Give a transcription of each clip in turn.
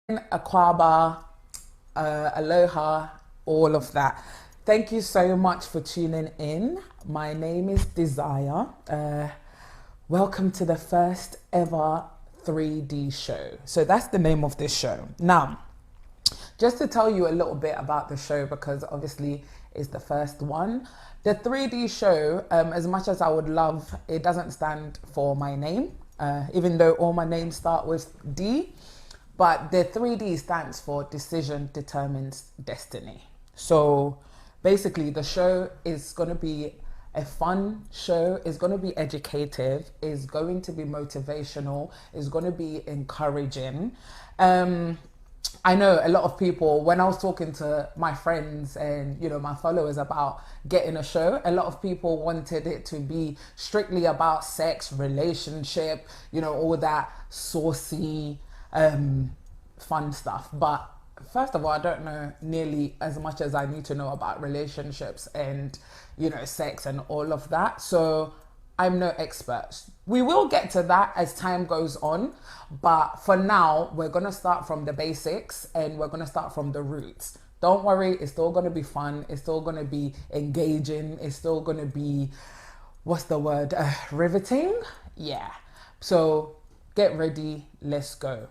Aquaba, Aloha, all of that. Thank you so much for tuning in. My name is Desire. Welcome to the first ever 3D show. So that's the name of this show. Now, just to tell you a little bit about the show, because obviously it's the first one. The 3D show, as much as I would love, it doesn't stand for my name, even though all my names start with D. But the 3D stands for Decision Determines Destiny. So basically, the show is going to be a fun show, it's going to be educative, it's going to be motivational, it's going to be encouraging. I know a lot of people, when I was talking to my friends and, you know, my followers about getting a show, a lot of people wanted it to be strictly about sex, relationship, you know, all that saucy, fun stuff. But first of all, I don't know nearly as much as I need to know about relationships and, you know, sex and all of that. So I'm no expert. We will get to that as time goes on, but for now, we're going to start from the basics and we're going to start from the roots. Don't worry, it's still going to be fun. It's still going to be engaging. It's still going to be, what's the word? Riveting? Yeah. So get ready. Let's go.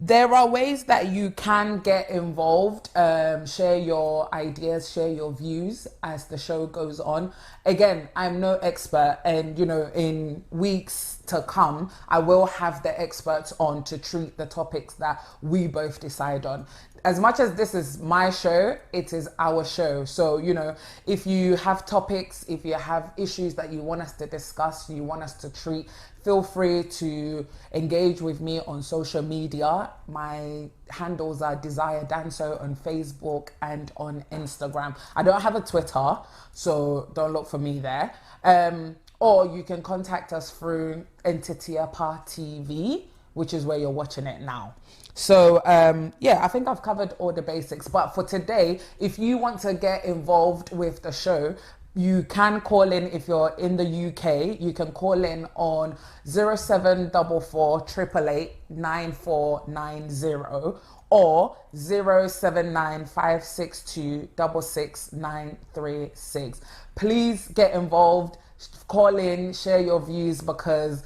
There are ways that you can get involved, share your ideas, share your views as the show goes on. Again, I'm no expert, and you know, in weeks to come, I will have the experts on to treat the topics that we both decide on. As much as this is my show, it is our show. So, you know, if you have topics, if you have issues that you want us to discuss, you want us to treat, feel free to engage with me on social media. My handles are Desire Danso on Facebook and on Instagram. I don't have a Twitter, so don't look for me there. Or you can contact us through Entitiapa TV, which is where you're watching it now. So yeah, I think I've covered all the basics. But for today, if you want to get involved with the show, you can call in. If you're in the UK, you can call in on 0744 888 9490 or 079 562 66936. Please get involved, call in, share your views, because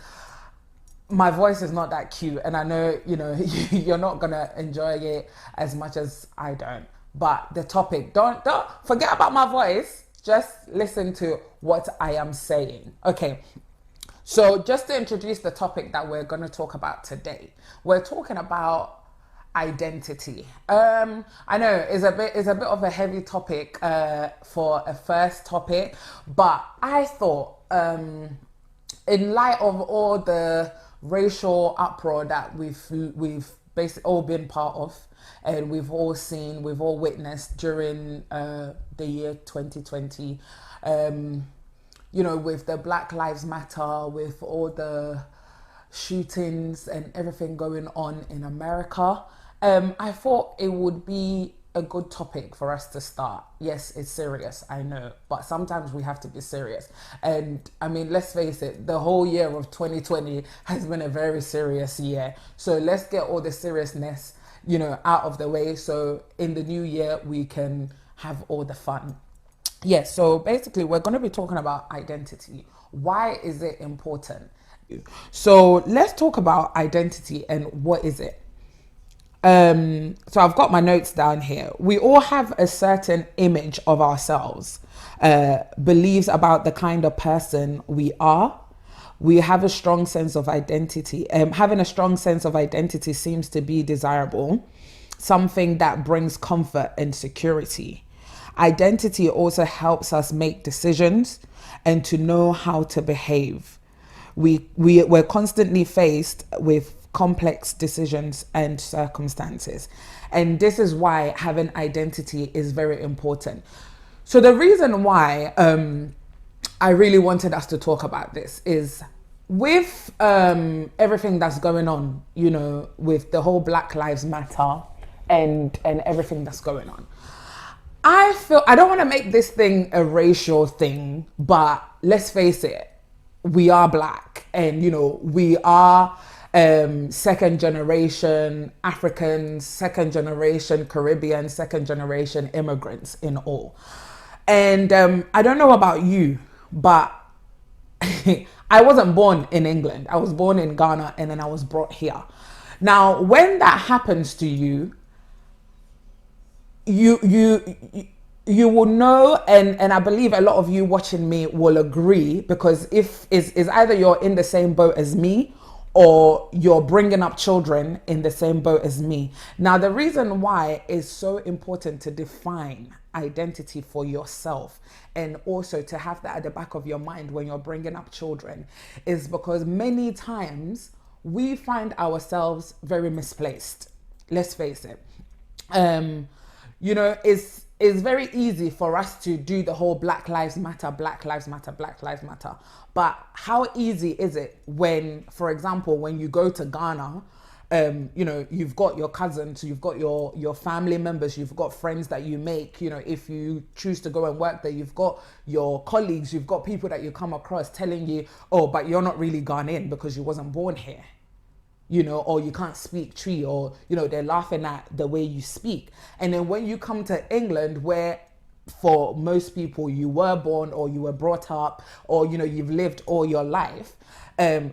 my voice is not that cute, and I know, you know, you're not gonna enjoy it as much as I don't. But the topic, don't forget about my voice. Just listen to what I am saying. Okay. So just to introduce the topic that we're gonna talk about today, we're talking about identity. I know it's a bit of a heavy topic for a first topic, but I thought in light of all the racial uproar that we've basically all been part of, and we've all seen, we've all witnessed during the year 2020, you know, with the Black Lives Matter, with all the shootings and everything going on in America, I thought it would be a good topic for us to start. Yes, it's serious, I know, but sometimes we have to be serious. And I mean, let's face it, the whole year of 2020 has been a very serious year. So let's get all the seriousness, you know, out of the way, so in the new year we can have all the fun. Yes, so basically we're going to be talking about identity. Why is it important? So let's talk about identity and what is it. So I've got my notes down here. We all have a certain image of ourselves, beliefs about the kind of person we are. We have a strong sense of identity. Having a strong sense of identity seems to be desirable, something that brings comfort and security. Identity also helps us make decisions and to know how to behave. We're constantly faced with complex decisions and circumstances. And this is why having identity is very important. So the reason why I really wanted us to talk about this is with everything that's going on, you know, with the whole Black Lives Matter and everything that's going on. I feel, I don't want to make this thing a racial thing, but let's face it, we are black, and you know, we are second generation Africans, second generation Caribbean, second generation immigrants in all. And I don't know about you, but I wasn't born in England. I was born in Ghana and then I was brought here. Now, when that happens to you, you will know, and I believe a lot of you watching me will agree, because if is either you're in the same boat as me or you're bringing up children in the same boat as me. Now, the reason why it's so important to define identity for yourself and also to have that at the back of your mind when you're bringing up children is because many times we find ourselves very misplaced. Let's face it. You know, it's very easy for us to do the whole Black Lives Matter, Black Lives Matter, Black Lives Matter. But how easy is it when, for example, when you go to Ghana, you know, you've got your cousins, you've got your family members, you've got friends that you make, you know, if you choose to go and work there, you've got your colleagues, you've got people that you come across telling you, oh, but you're not really Ghanaian because you wasn't born here. You know, or you can't speak Tree, or, you know, they're laughing at the way you speak. And then when you come to England, where for most people you were born or you were brought up, or, you know, you've lived all your life,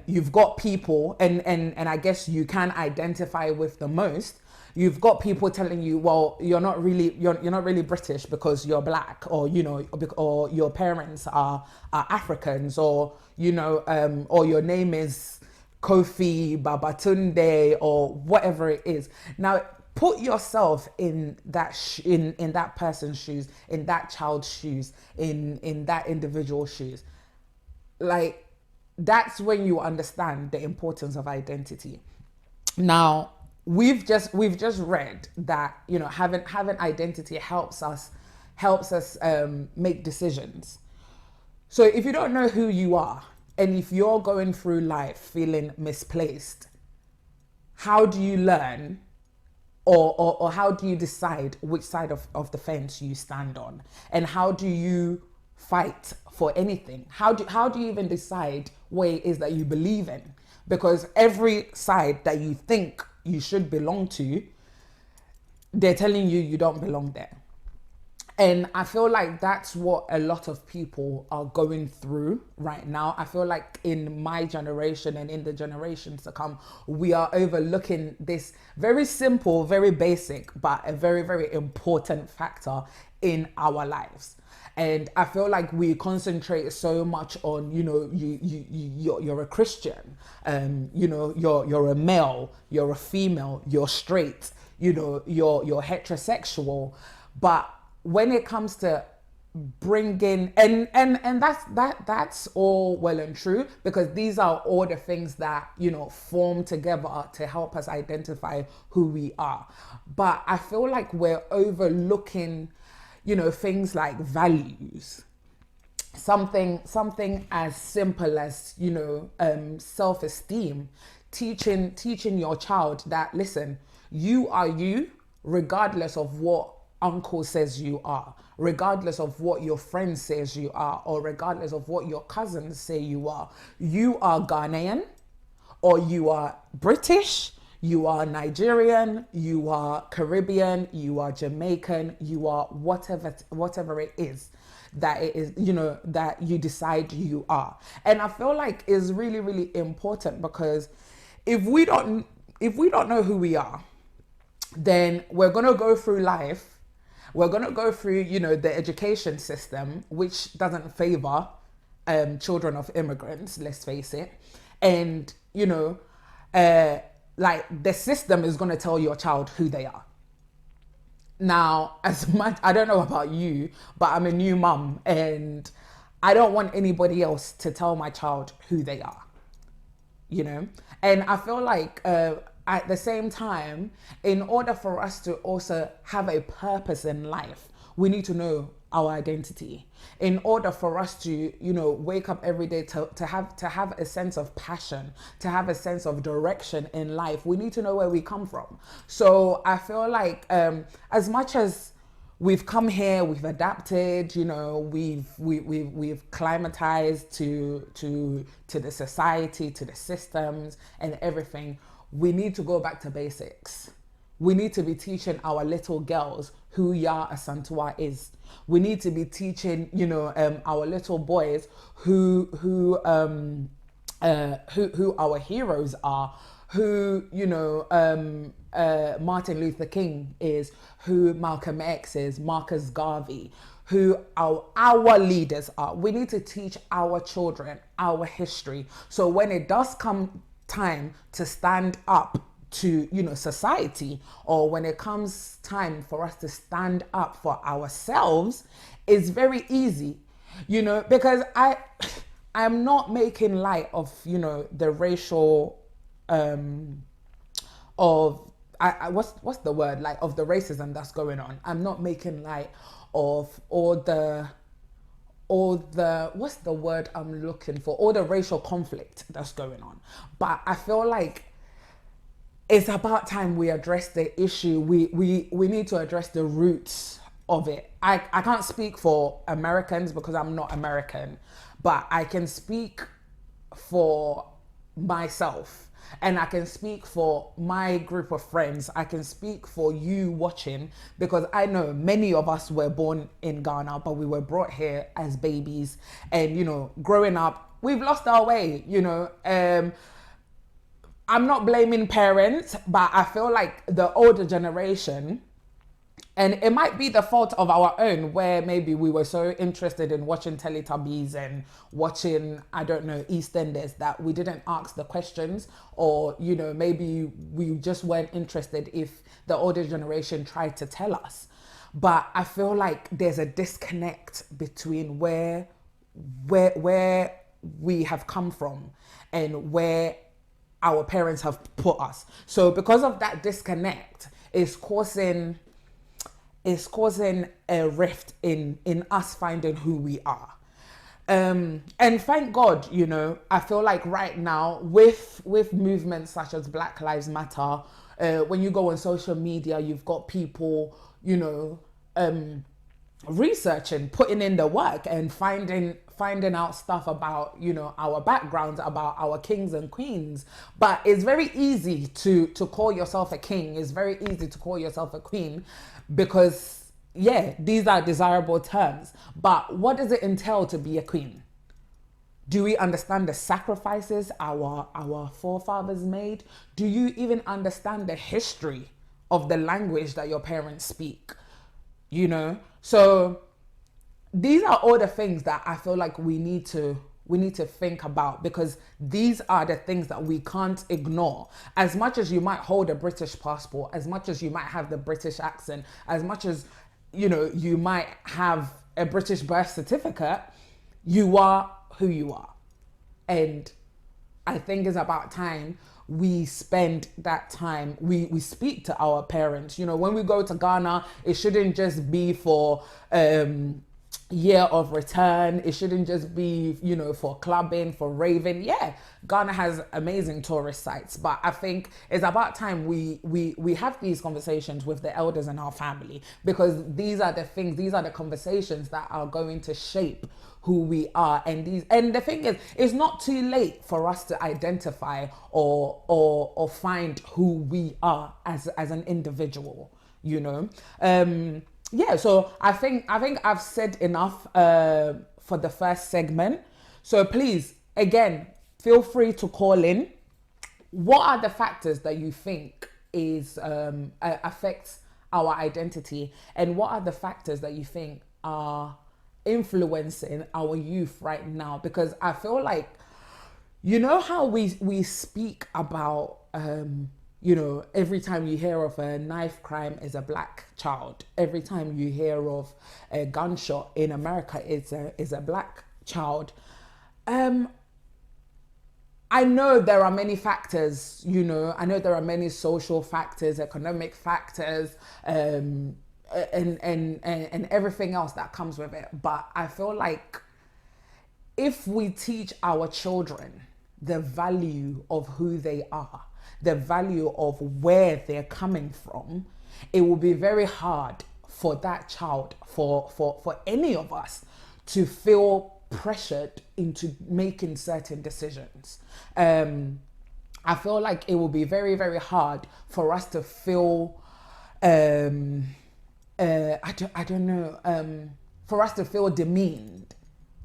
you've got people, and I guess you can identify with the most. You've got people telling you, well, you're not really British because you're black, or, you know, or your parents are Africans, or, you know, or your name is Kofi, Babatunde, or whatever it is. Now, put yourself in that in that person's shoes, in that child's shoes, in that individual's shoes. Like, that's when you understand the importance of identity. Now, we've just read that, you know, having identity helps us make decisions. So if you don't know who you are, and if you're going through life feeling misplaced, how do you learn, or how do you decide which side of the fence you stand on? And how do you fight for anything? How do you even decide what it is that you believe in? Because every side that you think you should belong to, they're telling you you don't belong there. And I feel like that's what a lot of people are going through right now. I feel like in my generation and in the generations to come, we are overlooking this very simple, very basic, but a very, very important factor in our lives. And I feel like we concentrate so much on, you know, you're a Christian, you know, you're a male, you're a female, you're straight, you know, you're heterosexual, but when it comes to bringing and that's all well and true, because these are all the things that, you know, form together to help us identify who we are. But I feel like we're overlooking, you know, things like values, something as simple as, you know, self-esteem, teaching your child that, listen, you are you regardless of what uncle says you are, regardless of what your friend says you are, or regardless of what your cousins say you are. You are Ghanaian, or you are British, you are Nigerian, you are Caribbean, you are Jamaican, you are whatever it is that it is, you know, that you decide you are. And I feel like it's really, really important, because if we don't know who we are, then we're going to go through life. We're going to go through, you know, the education system, which doesn't favor children of immigrants, let's face it. And, you know, like, the system is going to tell your child who they are. Now, as much, I don't know about you, but I'm a new mum, and I don't want anybody else to tell my child who they are, you know? And I feel like, at the same time, in order for us to also have a purpose in life, we need to know our identity. In order for us to, you know, wake up every day to have a sense of passion, to have a sense of direction in life, we need to know where we come from. So I feel like, as much as we've come here, we've adapted, you know, we've climatized to the society, to the systems and everything. We need to go back to basics. We need to be teaching our little girls who Yaa Asantewaa is. We need to be teaching, you know, our little boys who our heroes are, who, you know, Martin Luther King is, who Malcolm X is, Marcus Garvey, who our leaders are. We need to teach our children our history. So when it does come time to stand up to, you know, society, or when it comes time for us to stand up for ourselves, it's very easy, you know, because I'm not making light of, you know, the racial what's the word, like, of the racism that's going on. I'm not making light of all the what's the word I'm looking for, all the racial conflict that's going on. But I feel like it's about time we address the issue. We need to address the roots of it. I can't speak for Americans because I'm not American, but I can speak for myself, and I can speak for my group of friends. I can speak for you watching, because I know many of us were born in Ghana, but we were brought here as babies, and, you know, growing up, we've lost our way, you know. I'm not blaming parents, but I feel like the older generation, and it might be the fault of our own, where maybe we were so interested in watching Teletubbies and watching, I don't know, EastEnders, that we didn't ask the questions, or, you know, maybe we just weren't interested if the older generation tried to tell us. But I feel like there's a disconnect between where we have come from and where our parents have put us. So because of that disconnect, it's causing a rift in us finding who we are. And thank God, you know, I feel like right now with movements such as Black Lives Matter, when you go on social media, you've got people, you know, researching, putting in the work and finding out stuff about, you know, our backgrounds, about our kings and queens. But it's very easy to call yourself a king. It's very easy to call yourself a queen, because, yeah, these are desirable terms. But what does it entail to be a queen? Do we understand the sacrifices our forefathers made? Do you even understand the history of the language that your parents speak? You know? So these are all the things that I feel like we need to think about, because these are the things that we can't ignore. As much as you might hold a British passport, as much as you might have the British accent, as much as, you know, you might have a British birth certificate, you are who you are. And I think it's about time we spend that time, we speak to our parents. You know, when we go to Ghana, it shouldn't just be for year of return. It shouldn't just be, you know, for clubbing, for raving. Yeah, Ghana has amazing tourist sites, but I think it's about time we have these conversations with the elders in our family, because these are the things, these are the conversations that are going to shape who we are. And the thing is, it's not too late for us to identify or find who we are as an individual, you know. Yeah, so I think I've said enough for the first segment. So please, again, feel free to call in. What are the factors that you think affects our identity, and what are the factors that you think are influencing our youth right now? Because I feel like, you know how we speak about you know, every time you hear of a knife crime is a black child. Every time you hear of a gunshot in America is a black child. I know there are many factors, you know, I know there are many social factors, economic factors, and everything else that comes with it. But I feel like if we teach our children the value of who they are, the value of where they're coming from, it will be very hard for that child, for any of us to feel pressured into making certain decisions. I feel like it will be very, very hard for us to feel, I don't know, for us to feel demeaned,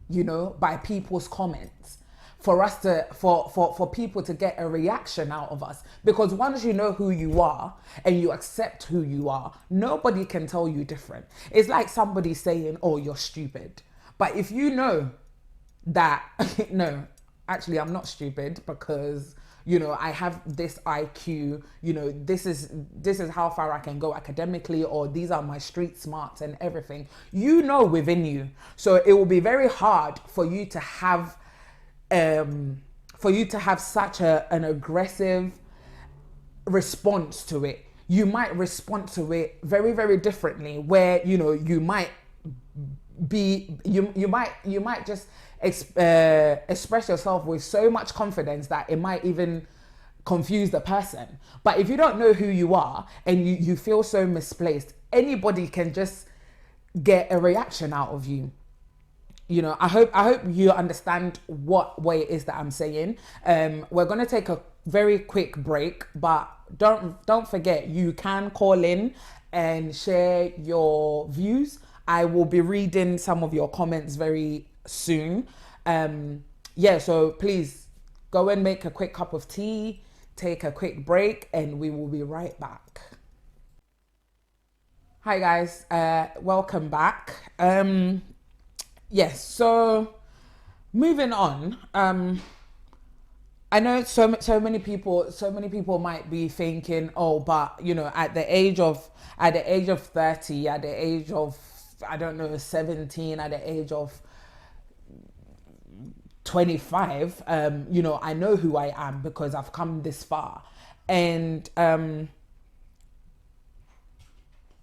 you know, by people's comments, for us to, for people to get a reaction out of us. Because once you know who you are and you accept who you are, nobody can tell you different. It's like somebody saying, oh, you're stupid. But if you know that, no, actually, I'm not stupid because, you know, I have this IQ, you know, this is how far I can go academically, or these are my street smarts and everything, you know, within you. So it will be very hard for you to have, such an aggressive response to it. You might respond to it very, very differently, where, you know, you might just express yourself with so much confidence that it might even confuse the person. But if you don't know who you are and you feel so misplaced, anybody can just get a reaction out of you. You know, I hope you understand what way it is that I'm saying. We're gonna take a very quick break, but don't forget, you can call in and share your views. I will be reading some of your comments very soon. So please go and make a quick cup of tea, take a quick break, and we will be right back. Hi guys, welcome back. Yes, so moving on. I know so many people might be thinking, oh, but you know, at the age of 30, at the age of, I don't know, 17, at the age of 25, you know, I know who I am because I've come this far. And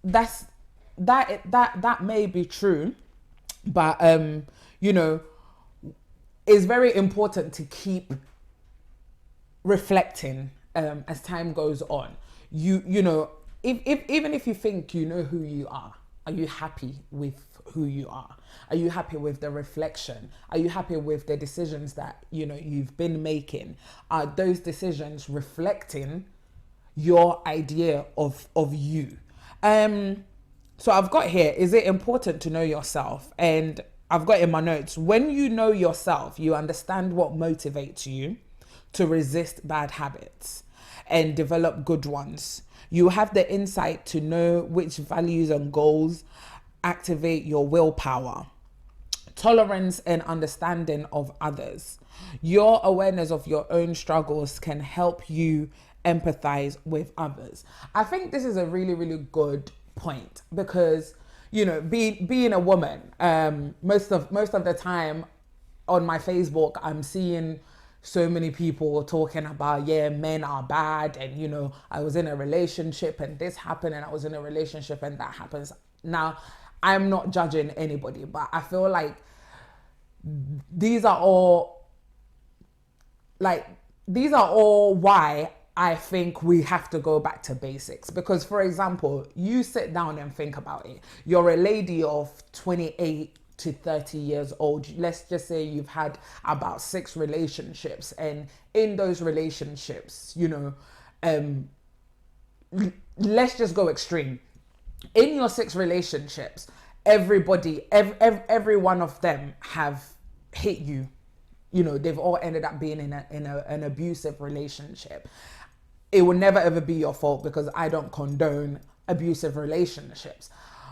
that may be true, but you know, it's very important to keep reflecting as time goes on. You know, even if you think you know who you are you happy with who you are? Are you happy with the reflection? Are you happy with the decisions that, you know, you've been making? Are those decisions reflecting your idea of you? So I've got here, is it important to know yourself? And I've got in my notes, when you know yourself, you understand what motivates you to resist bad habits and develop good ones. You have the insight to know which values and goals activate your willpower, tolerance and understanding of others. Your awareness of your own struggles can help you empathize with others. I think this is a really, really good point because, you know, being a woman, most of the time on my Facebook, I'm seeing so many people talking about, yeah, men are bad, and you know, I was in a relationship and this happened, and I was in a relationship and that happens. Now, I'm not judging anybody, but I feel like these are all why I think we have to go back to basics. Because, for example, you sit down and think about it. You're a lady of 28 to 30 years old. Let's just say you've had about 6 relationships, and in those relationships, you know, let's just go extreme. In your 6 relationships, every one of them have hit you. You know, they've all ended up being in an abusive relationship. It will never ever be your fault because I don't condone abusive relationships.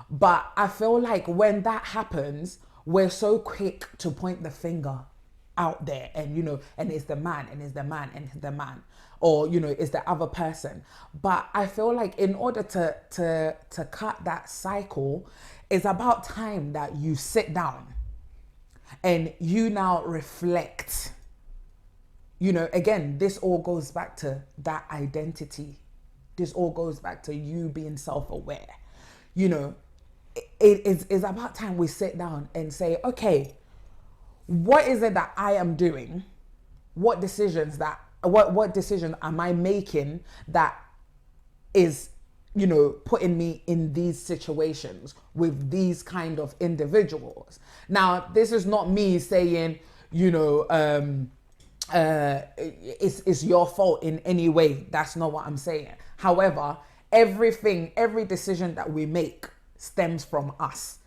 But I feel like when that happens, we're so quick to point the finger out there, and you know, and it's the man, and it's the man, and it's the man, or you know, it's the other person. But I feel like in order to cut that cycle, it's about time that you sit down and you now reflect. You know, again, this all goes back to that identity. This all goes back to you being self-aware. You know, it's about time we sit down and say, okay, what is it that I am doing? What decisions am I making that is putting me in these situations with these kind of individuals. Now, this is not me saying, it's your fault in any way. That's not what I'm saying. However, every decision that we make stems from us.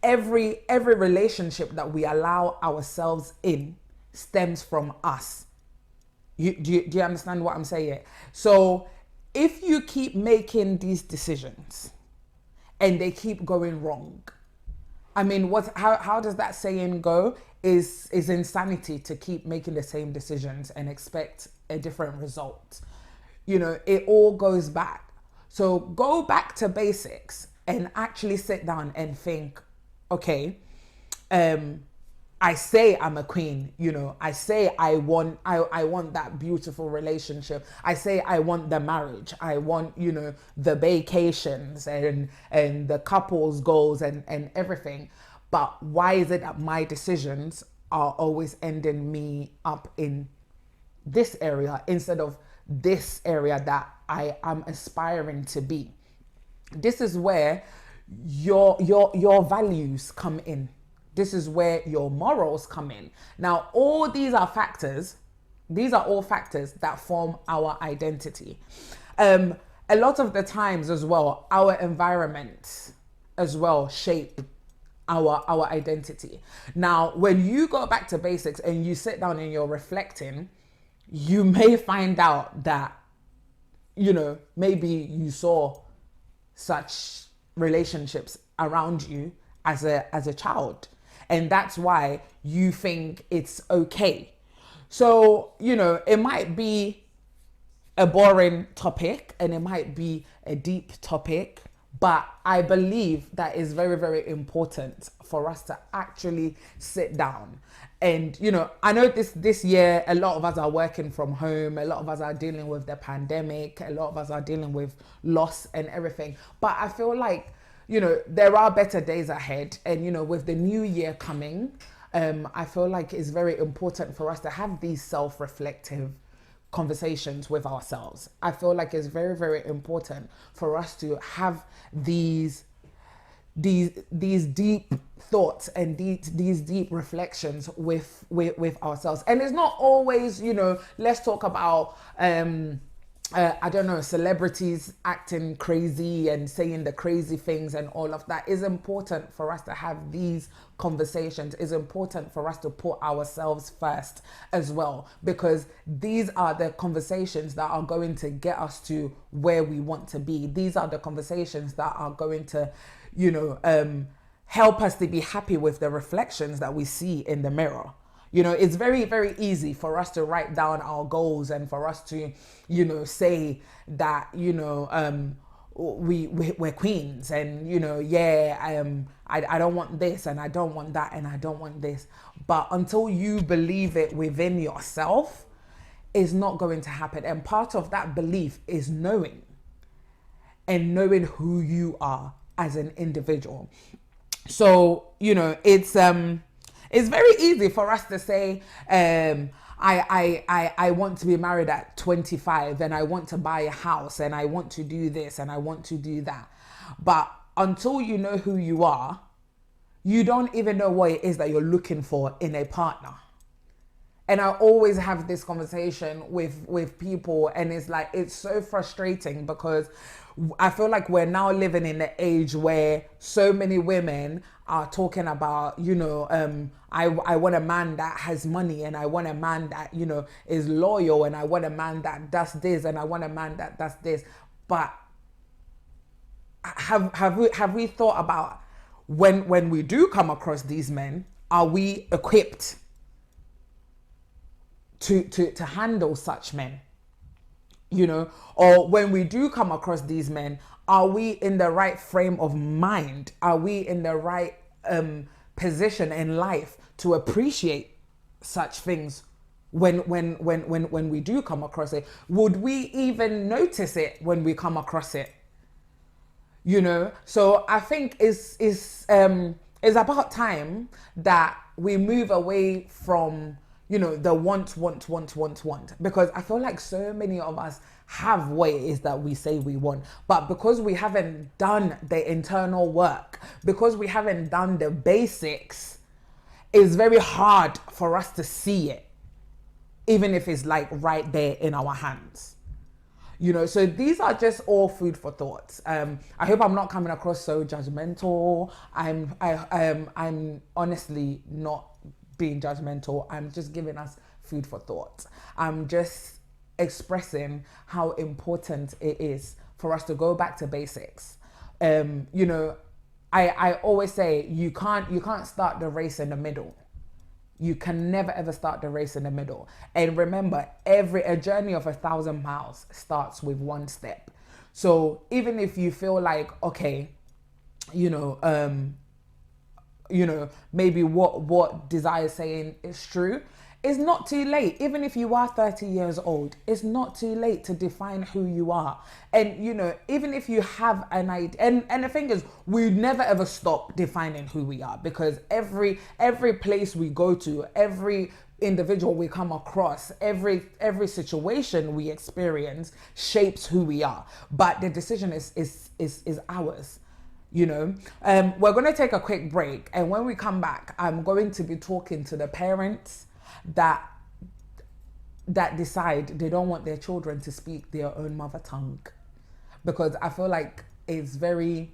Every relationship that we allow ourselves in stems from us. Do you understand what I'm saying? So if you keep making these decisions and they keep going wrong, I mean, how does that saying go? Is insanity to keep making the same decisions and expect a different result. It all goes back. So go back to basics and actually sit down and think, okay, I say I'm a queen, I say I want that beautiful relationship. I say I want the marriage. I want, the vacations and the couple's goals and everything. But why is it that my decisions are always ending me up in this area instead of this area that I am aspiring to be? This is where your values come in. This is where your morals come in. Now, all these are factors. These are all factors that form our identity. A lot of the times as well, our environment as well shape our identity. Now, when you go back to basics and you sit down and you're reflecting, you may find out that, maybe you saw such relationships around you as a child. And that's why you think it's okay. So, it might be a boring topic and it might be a deep topic, but I believe that is very, very important for us to actually sit down. And, I know this year, a lot of us are working from home. A lot of us are dealing with the pandemic. A lot of us are dealing with loss and everything. But I feel like, there are better days ahead. And, with the new year coming, I feel like it's very important for us to have these self-reflective conversations with ourselves. I feel like it's very, very important for us to have these deep thoughts and these deep reflections with ourselves. And it's not always, let's talk about I don't know, celebrities acting crazy and saying the crazy things and all of that. It's important for us to have these conversations. It's important for us to put ourselves first as well, because these are the conversations that are going to get us to where we want to be. These are the conversations that are going to, help us to be happy with the reflections that we see in the mirror. It's very, very easy for us to write down our goals and for us to, say that, we're queens and, I don't want this and I don't want that and I don't want this. But until you believe it within yourself, it's not going to happen. And part of that belief is knowing who you are as an individual. So, it's very easy for us to say, I want to be married at 25 and I want to buy a house and I want to do this and I want to do that. But until you know who you are, you don't even know what it is that you're looking for in a partner. And I always have this conversation with people, and it's so frustrating because I feel like we're now living in an age where so many women are talking about, I want a man that has money and I want a man that, is loyal and I want a man that does this and I want a man that does this. But have we thought about when we do come across these men, are we equipped to handle such men? Or when we do come across these men, are we in the right frame of mind? Are we in the right position in life to appreciate such things when we do come across it? Would we even notice it when we come across it? So I think it's about time that we move away from the want. Because I feel like so many of us have what it is that we say we want. But because we haven't done the internal work, because we haven't done the basics, it's very hard for us to see it, even if it's like right there in our hands. So these are just all food for thoughts. I hope I'm not coming across so judgmental. I'm honestly not being judgmental. I'm just giving us food for thought. I'm just expressing how important it is for us to go back to basics. I always say you can't start the race in the middle. You can never ever start the race in the middle. And remember, a journey of 1,000 miles starts with one step. So even if you feel like, okay, maybe what Desire is saying is true, it's not too late. Even if you are 30 years old, it's not too late to define who you are. And, even if you have an idea, and the thing is, we never ever stop defining who we are, because every place we go to, every individual we come across, every situation we experience shapes who we are. But the decision is ours. We're going to take a quick break, and when we come back, I'm going to be talking to the parents that decide they don't want their children to speak their own mother tongue, because I feel like it's very,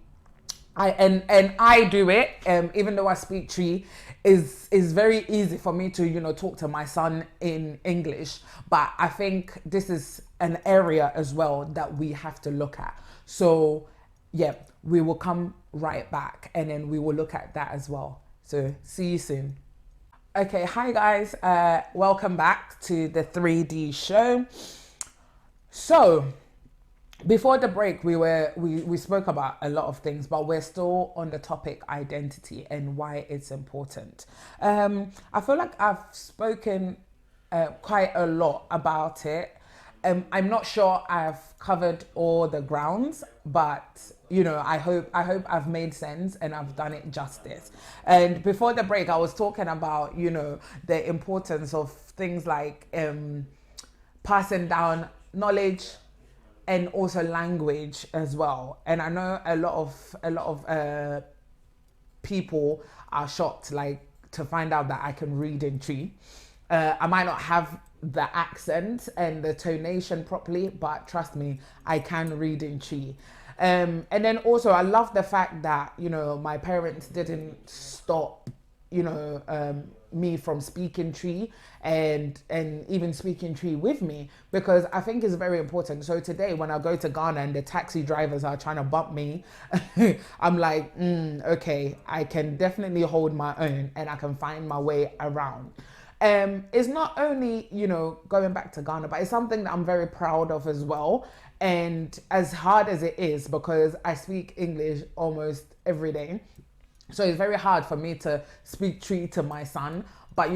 I do it, even though I speak Twi, is very easy for me to talk to my son in English. But I think this is an area as well that we have to look at. So yeah, we will come right back, and then we will look at that as well. So see you soon. Okay, hi guys, welcome back to the 3D show. So before the break, we spoke about a lot of things, but we're still on the topic identity and why it's important. I feel like I've spoken quite a lot about it. I'm not sure I've covered all the grounds, but I hope I've made sense and I've done it justice. And before the break, I was talking about the importance of things like passing down knowledge and also language as well. And I know a lot of people are shocked, like, to find out that I can read in Twi. I might not have the accent and the tonation properly, but trust me, I can read in Twi. And then also I love the fact that my parents didn't stop me from speaking Twi and even speaking Twi with me, because I think it's very important. So today when I go to Ghana and the taxi drivers are trying to bump me, I'm like, okay, I can definitely hold my own and I can find my way around. It's not only, going back to Ghana, but it's something that I'm very proud of as well. And as hard as it is, because I speak English almost every day, so it's very hard for me to speak Twi to my son. But,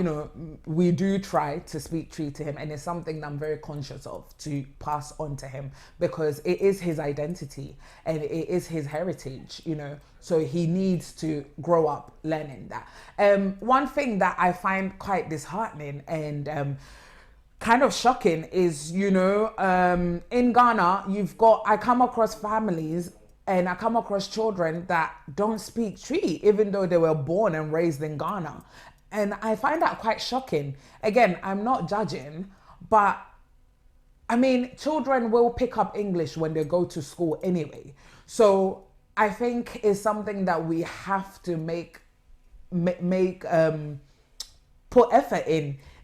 we do try to speak Twi to him, and it's something that I'm very conscious of to pass on to him, because it is his identity and it is his heritage, so he needs to grow up learning that. One thing that I find quite disheartening and kind of shocking is, in Ghana, I come across families and I come across children that don't speak Twi, even though they were born and raised in Ghana. And I find that quite shocking. Again, I'm not judging, but I mean, children will pick up English when they go to school anyway. So I think it's something that we have to put effort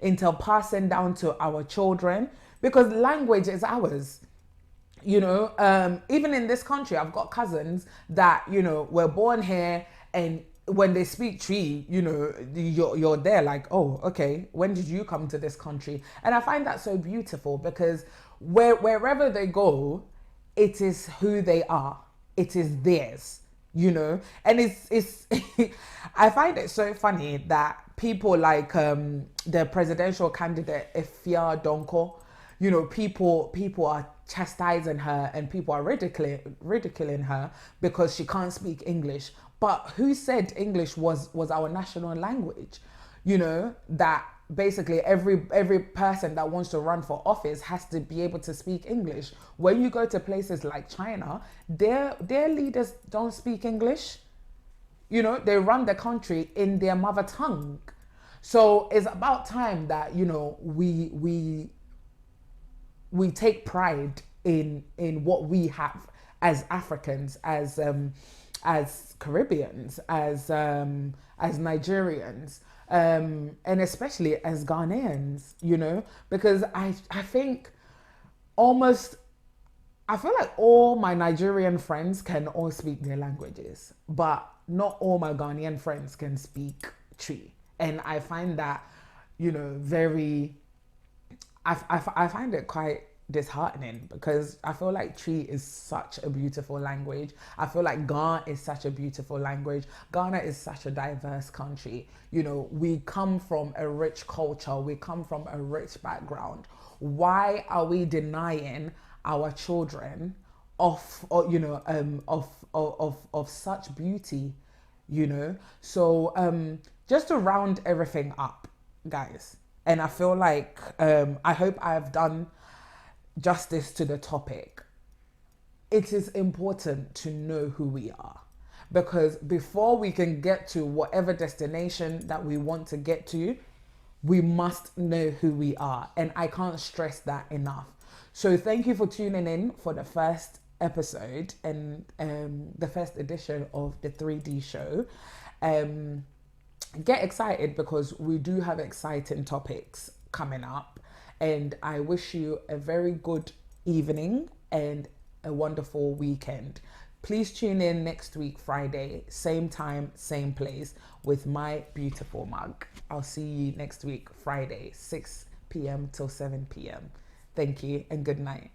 into passing down to our children, because language is ours. Even in this country, I've got cousins that, were born here, and when they speak Twi, you're there like, oh, okay, when did you come to this country? And I find that so beautiful, because wherever they go, it is who they are. It is theirs, and it's I find it so funny that people like the presidential candidate Efia Donko, people are chastising her and people are ridiculing her because she can't speak English. But who said English was our national language? That basically every person that wants to run for office has to be able to speak English. When you go to places like China, their leaders don't speak English. You know, they run the country in their mother tongue. So it's about time that, you know, we take pride in what we have as Africans, as Caribbeans, as Nigerians, and especially as Ghanaians, you know, because I think almost I feel like all my Nigerian friends can all speak their languages, but not all my Ghanaian friends can speak Twi. And I find that, you know, I find it quite disheartening because I feel like Twi is such a beautiful language. I feel like Ga is such a beautiful language. Ghana is such a diverse country. You know, we come from a rich culture. We come from a rich background. Why are we denying our children of, or, you know, of such beauty, you know? So just to round everything up, guys, and I feel like I hope I've done justice to the topic. It is important to know who we are, because before we can get to whatever destination that we want to get to, we must know who we are. And I can't stress that enough. So thank you for tuning in for the first episode and the first edition of the 3D show. Get excited because we do have exciting topics coming up, and I wish you a very good evening and a wonderful weekend. Please tune in next week, Friday, same time, same place, with my beautiful mug. I'll see you next week, Friday, 6 p.m. till 7 p.m. Thank you and good night.